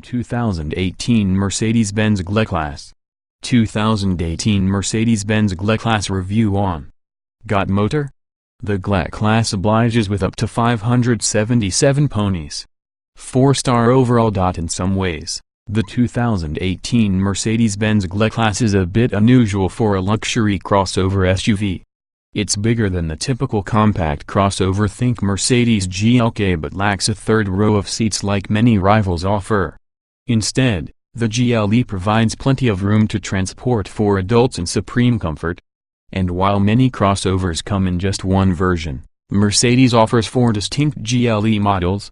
2018 Mercedes-Benz GLE-Class. 2018 Mercedes-Benz GLE-Class review on. Got motor? The GLE-Class obliges with up to 577 ponies. 4-star overall. In some ways, the 2018 Mercedes-Benz GLE-Class is a bit unusual for a luxury crossover SUV. It's bigger than the typical compact crossover, think Mercedes GLK, but lacks a third row of seats like many rivals offer. Instead, the GLE provides plenty of room to transport for adults in supreme comfort. And while many crossovers come in just one version, Mercedes offers 4 distinct GLE models.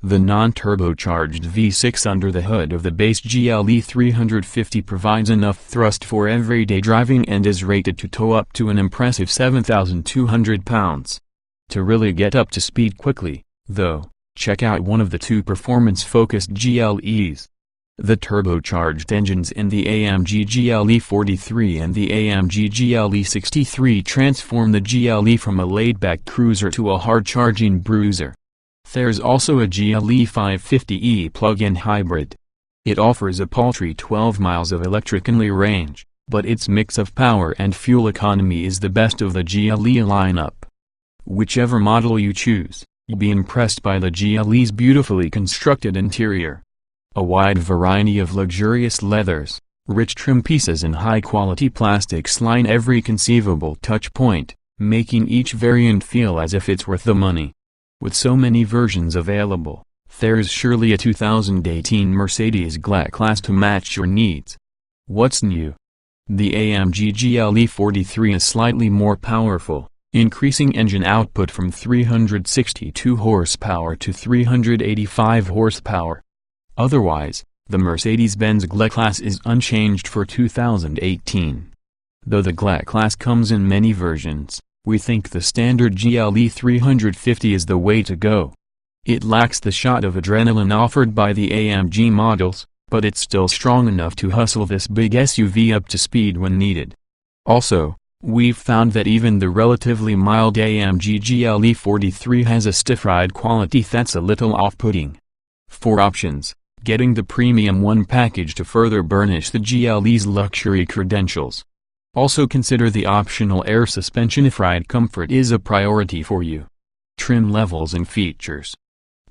The non-turbocharged V6 under the hood of the base GLE 350 provides enough thrust for everyday driving and is rated to tow up to an impressive 7,200 pounds. To really get up to speed quickly, though, check out one of the 2 performance-focused GLEs. The turbocharged engines in the AMG GLE-43 and the AMG GLE-63 transform the GLE from a laid-back cruiser to a hard-charging bruiser. There's also a GLE-550e plug-in hybrid. It offers a paltry 12 miles of electric-only range, but its mix of power and fuel economy is the best of the GLE lineup. Whichever model you choose, you'll be impressed by the GLE's beautifully constructed interior. A wide variety of luxurious leathers, rich trim pieces and high-quality plastics line every conceivable touch point, making each variant feel as if it's worth the money. With so many versions available, there's surely a 2018 Mercedes GLE-Class to match your needs. What's new? The AMG GLE-43 is slightly more powerful, increasing engine output from 362 horsepower to 385 horsepower. Otherwise, the Mercedes-Benz GLE-Class is unchanged for 2018. Though the GLE-Class comes in many versions, we think the standard GLE 350 is the way to go. It lacks the shot of adrenaline offered by the AMG models, but it's still strong enough to hustle this big SUV up to speed when needed. Also, we've found that even the relatively mild AMG GLE-43 has a stiff ride quality that's a little off-putting. 4 options, getting the Premium 1 package to further burnish the GLE's luxury credentials. Also consider the optional air suspension if ride comfort is a priority for you. Trim levels and features.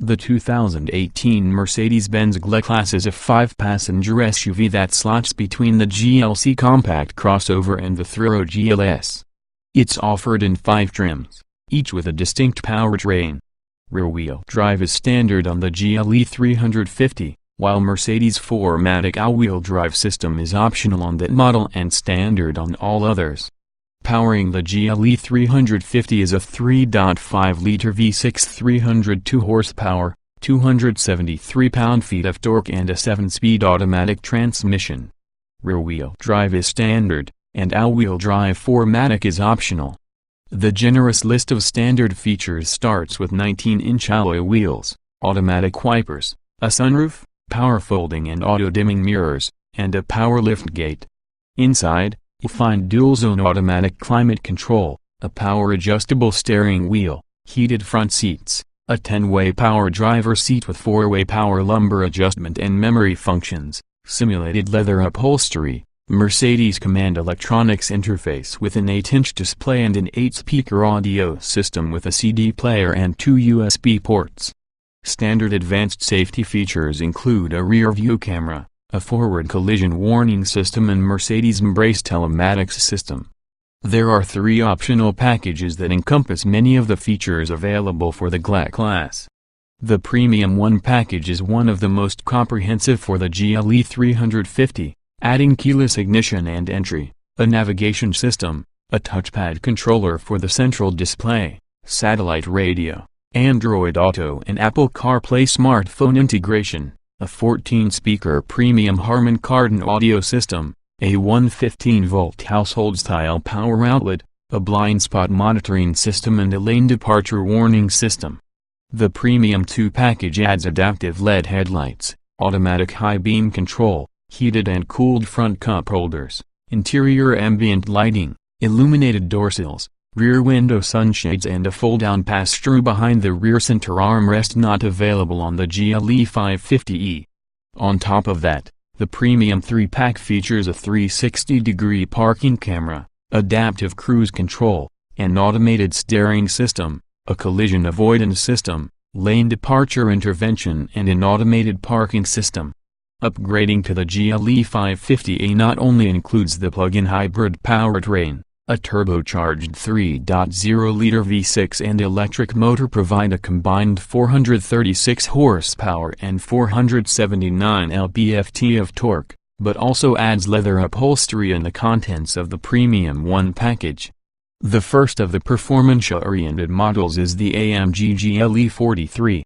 The 2018 Mercedes-Benz GLE-Class is a 5-passenger SUV that slots between the GLC compact crossover and the Thorough GLS. It's offered in 5 trims, each with a distinct powertrain. Rear-wheel drive is standard on the GLE 350. While Mercedes' 4MATIC all-wheel drive system is optional on that model and standard on all others. Powering the GLE 350 is a 3.5-liter V6 302 horsepower, 273 pound-feet of torque and a 7-speed automatic transmission. Rear-wheel drive is standard, and all-wheel drive 4MATIC is optional. The generous list of standard features starts with 19-inch alloy wheels, automatic wipers, a sunroof, power folding and auto-dimming mirrors, and a power liftgate. Inside, you'll find dual-zone automatic climate control, a power-adjustable steering wheel, heated front seats, a 10-way power driver seat with 4-way power lumbar adjustment and memory functions, simulated leather upholstery, Mercedes Command electronics interface with an 8-inch display and an 8-speaker audio system with a CD player and 2 USB ports. Standard advanced safety features include a rear-view camera, a forward collision warning system and Mercedes Embrace telematics system. There are 3 optional packages that encompass many of the features available for the GLE-Class. The Premium 1 package is one of the most comprehensive for the GLE 350, adding keyless ignition and entry, a navigation system, a touchpad controller for the central display, satellite radio, Android Auto and Apple CarPlay smartphone integration, a 14-speaker premium Harman Kardon audio system, a 115-volt household-style power outlet, a blind spot monitoring system and a lane departure warning system. The Premium 2 package adds adaptive LED headlights, automatic high beam control, heated and cooled front cup holders, interior ambient lighting, illuminated door sills, rear window sunshades and a fold-down pass-through behind the rear center armrest not available on the GLE 550e. On top of that, the premium 3-pack features a 360-degree parking camera, adaptive cruise control, an automated steering system, a collision avoidance system, lane departure intervention and an automated parking system. Upgrading to the GLE 550A not only includes the plug-in hybrid powertrain, a turbocharged 3.0-liter V6 and electric motor provide a combined 436 horsepower and 479 lb-ft of torque, but also adds leather upholstery and the contents of the Premium 1 package. The first of the performance-oriented models is the AMG GLE-43.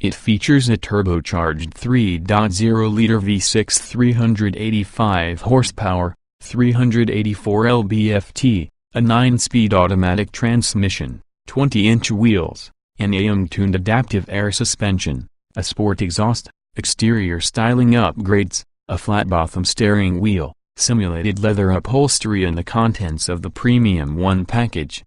It features a turbocharged 3.0-liter V6 385 horsepower, 384 lb-ft, a 9-speed automatic transmission, 20-inch wheels, an AM-tuned adaptive air suspension, a sport exhaust, exterior styling upgrades, a flat-bottom steering wheel, simulated leather upholstery and the contents of the Premium 1 package.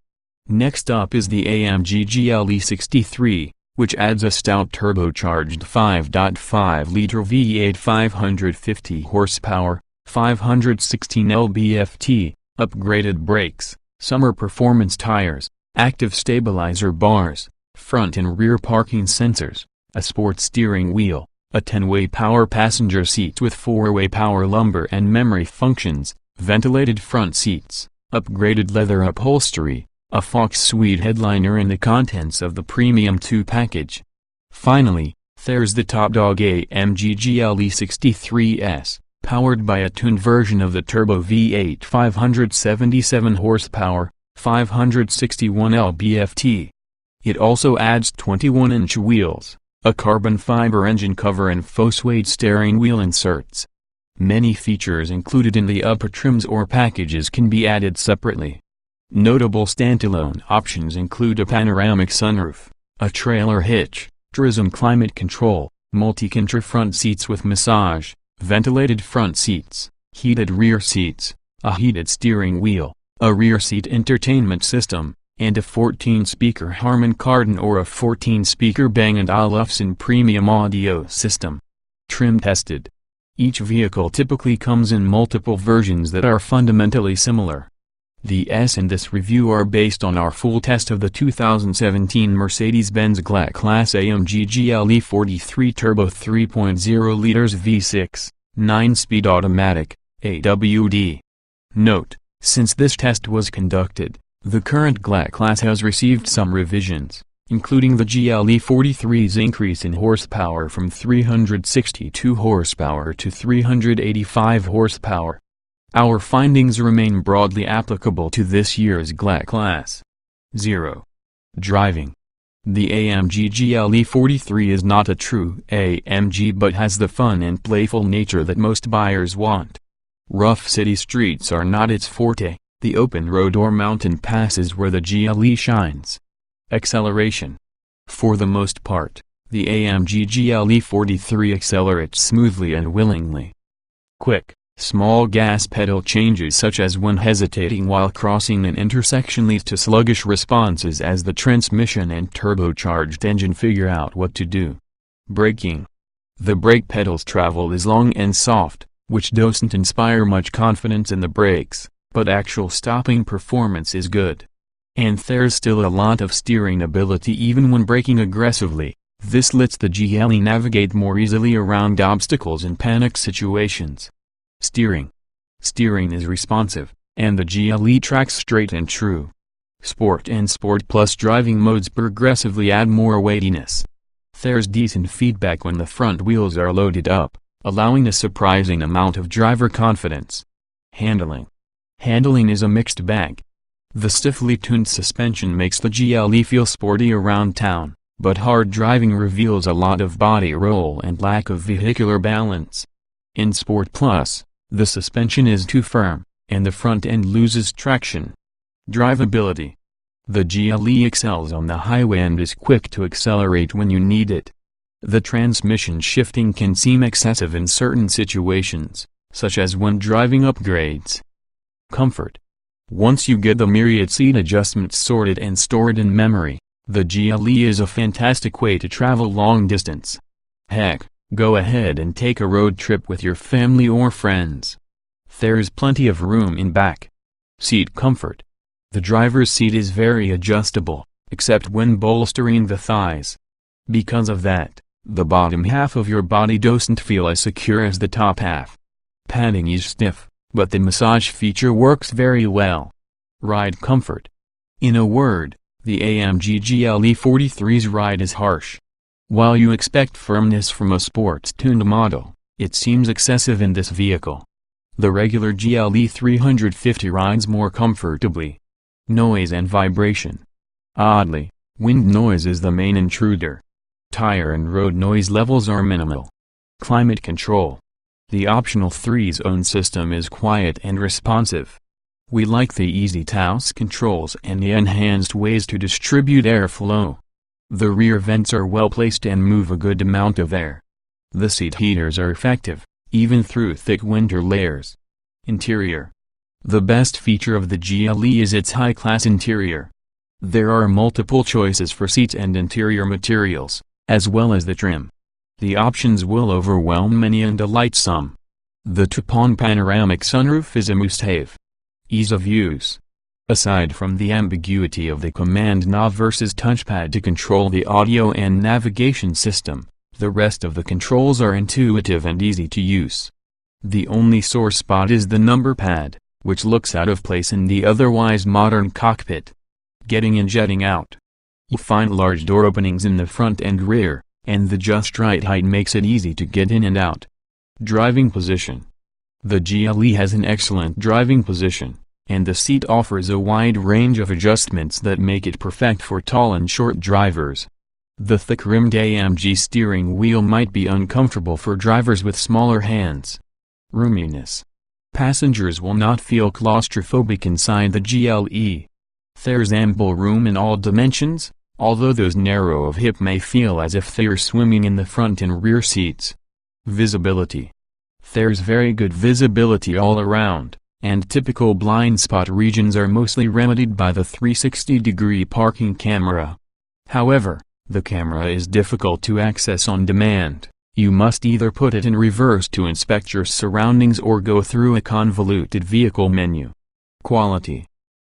Next up is the AMG GLE-63, which adds a stout turbocharged 5.5-liter V8 550 horsepower, 516 lb-ft, upgraded brakes, summer performance tires, active stabilizer bars, front and rear parking sensors, a sport steering wheel, a 10-way power passenger seat with 4-way power lumbar and memory functions, ventilated front seats, upgraded leather upholstery, a Fox Suite headliner and the contents of the Premium 2 package. Finally, there's the top dog AMG GLE-63S, powered by a tuned version of the turbo V8 577 horsepower, 561 lb-ft. It also adds 21-inch wheels, a carbon fiber engine cover and faux-suede steering wheel inserts. Many features included in the upper trims or packages can be added separately. Notable standalone options include a panoramic sunroof, a trailer hitch, Trism climate control, multi-contour front seats with massage, ventilated front seats, heated rear seats, a heated steering wheel, a rear seat entertainment system, and a 14-speaker Harman Kardon or a 14-speaker Bang & Olufsen premium audio system. Trim tested. Each vehicle typically comes in multiple versions that are fundamentally similar. The S in this review are based on our full test of the 2017 Mercedes-Benz GLE-Class AMG GLE-43 Turbo 3.0 liters V6, 9-speed automatic, AWD. Note, since this test was conducted, the current GLE-Class has received some revisions, including the GLE-43's increase in horsepower from 362 horsepower to 385 horsepower. Our findings remain broadly applicable to this year's GLE-Class. 0. Driving. The AMG GLE-43 is not a true AMG but has the fun and playful nature that most buyers want. Rough city streets are not its forte, the open road or mountain passes where the GLE shines. Acceleration. For the most part, the AMG GLE-43 accelerates smoothly and willingly. Quick, small gas pedal changes such as when hesitating while crossing an intersection lead to sluggish responses as the transmission and turbocharged engine figure out what to do. Braking. The brake pedal's travel is long and soft, which doesn't inspire much confidence in the brakes, but actual stopping performance is good. And there's still a lot of steering ability even when braking aggressively. This lets the GLE navigate more easily around obstacles and panic situations. Steering. Steering is responsive, and the GLE tracks straight and true. Sport and Sport Plus driving modes progressively add more weightiness. There's decent feedback when the front wheels are loaded up, allowing a surprising amount of driver confidence. Handling. Handling is a mixed bag. The stiffly tuned suspension makes the GLE feel sporty around town, but hard driving reveals a lot of body roll and lack of vehicular balance. In Sport Plus, the suspension is too firm, and the front end loses traction. Drivability. The GLE excels on the highway and is quick to accelerate when you need it. The transmission shifting can seem excessive in certain situations, such as when driving up grades. Comfort. Once you get the myriad seat adjustments sorted and stored in memory, the GLE is a fantastic way to travel long distance. Heck, Go ahead and take a road trip with your family or friends. There's plenty of room in back. Seat comfort. The driver's seat is very adjustable, except when bolstering the thighs. Because of that, the bottom half of your body doesn't feel as secure as the top half. Padding is stiff, but the massage feature works very well. Ride comfort. In a word, the AMG GLE-43's ride is harsh. While you expect firmness from a sports-tuned model, it seems excessive in this vehicle. The regular GLE 350 rides more comfortably. Noise and vibration. Oddly, wind noise is the main intruder. Tire and road noise levels are minimal. Climate control. The optional 3-zone system is quiet and responsive. We like the easy TOWS controls and the enhanced ways to distribute airflow. The rear vents are well placed and move a good amount of air. The seat heaters are effective, even through thick winter layers. Interior. The best feature of the GLE is its high-class interior. There are multiple choices for seats and interior materials, as well as the trim. The options will overwhelm many and delight some. The Tupon panoramic sunroof is a must-have. Ease of use. Aside from the ambiguity of the command knob versus touchpad to control the audio and navigation system, the rest of the controls are intuitive and easy to use. The only sore spot is the number pad, which looks out of place in the otherwise modern cockpit. Getting and jetting out. You find large door openings in the front and rear, and the just right height makes it easy to get in and out. Driving position. The GLE has an excellent driving position, and the seat offers a wide range of adjustments that make it perfect for tall and short drivers. The thick-rimmed AMG steering wheel might be uncomfortable for drivers with smaller hands. Roominess. Passengers will not feel claustrophobic inside the GLE. There's ample room in all dimensions, although those narrow of hip may feel as if they're swimming in the front and rear seats. Visibility. There's very good visibility all around, and typical blind spot regions are mostly remedied by the 360-degree parking camera. However, the camera is difficult to access on demand. You must either put it in reverse to inspect your surroundings or go through a convoluted vehicle menu. Quality.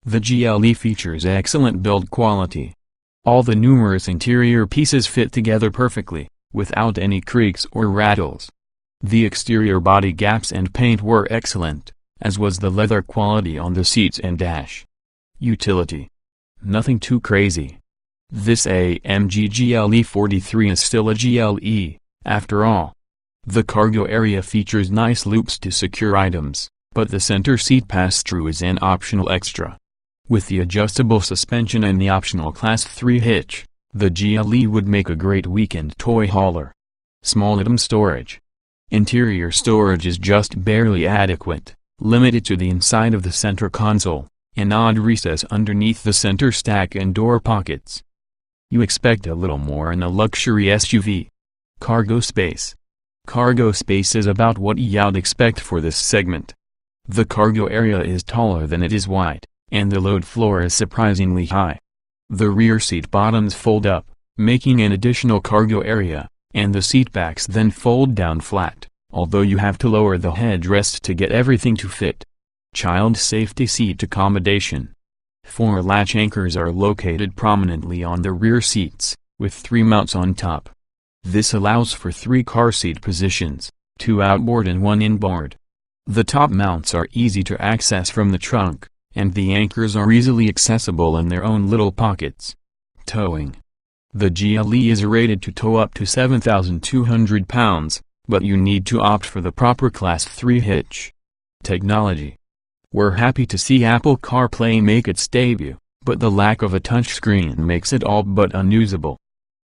The GLE features excellent build quality. All the numerous interior pieces fit together perfectly, without any creaks or rattles. The exterior body gaps and paint were excellent, as was the leather quality on the seats and dash. Utility. Nothing too crazy. This AMG GLE-43 is still a GLE, after all. The cargo area features nice loops to secure items, but the center seat pass-through is an optional extra. With the adjustable suspension and the optional Class 3 hitch, the GLE would make a great weekend toy hauler. Small item storage. Interior storage is just barely adequate, limited to the inside of the center console, an odd recess underneath the center stack and door pockets. You expect a little more in a luxury SUV. Cargo space. Cargo space is about what you'd expect for this segment. The cargo area is taller than it is wide, and the load floor is surprisingly high. The rear seat bottoms fold up, making an additional cargo area, and the seat backs then fold down flat, although you have to lower the headrest to get everything to fit. Child safety seat accommodation. 4 latch anchors are located prominently on the rear seats, with 3 mounts on top. This allows for 3 car seat positions, 2 outboard and 1 inboard. The top mounts are easy to access from the trunk, and the anchors are easily accessible in their own little pockets. Towing. The GLE is rated to tow up to 7,200 pounds, but you need to opt for the proper Class 3 hitch. Technology. We're happy to see Apple CarPlay make its debut, but the lack of a touchscreen makes it all but unusable.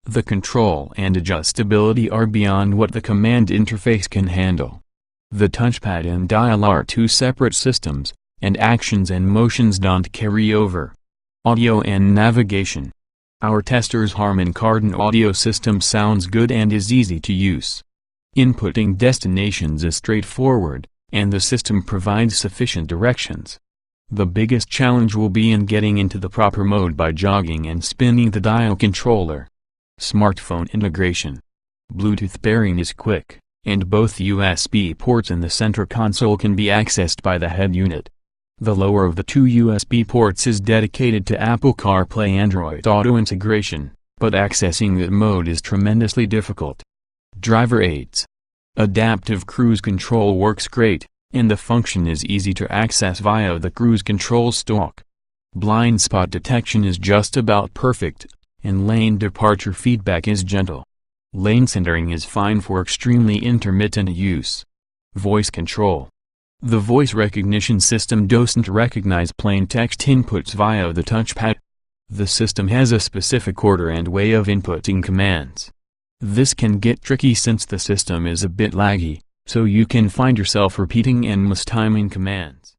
The control and adjustability are beyond what the command interface can handle. The touchpad and dial are 2 separate systems, and actions and motions don't carry over. Audio and navigation. Our tester's Harman Kardon audio system sounds good and is easy to use. Inputting destinations is straightforward, and the system provides sufficient directions. The biggest challenge will be in getting into the proper mode by jogging and spinning the dial controller. Smartphone integration. Bluetooth pairing is quick, and both USB ports in the center console can be accessed by the head unit. The lower of the two USB ports is dedicated to Apple CarPlay Android Auto integration, but accessing that mode is tremendously difficult. Driver aids. Adaptive cruise control works great, and the function is easy to access via the cruise control stalk. Blind spot detection is just about perfect, and lane departure feedback is gentle. Lane centering is fine for extremely intermittent use. Voice control. The voice recognition system doesn't recognize plain text inputs via the touchpad. The system has a specific order and way of inputting commands. This can get tricky since the system is a bit laggy, so you can find yourself repeating and mistiming commands.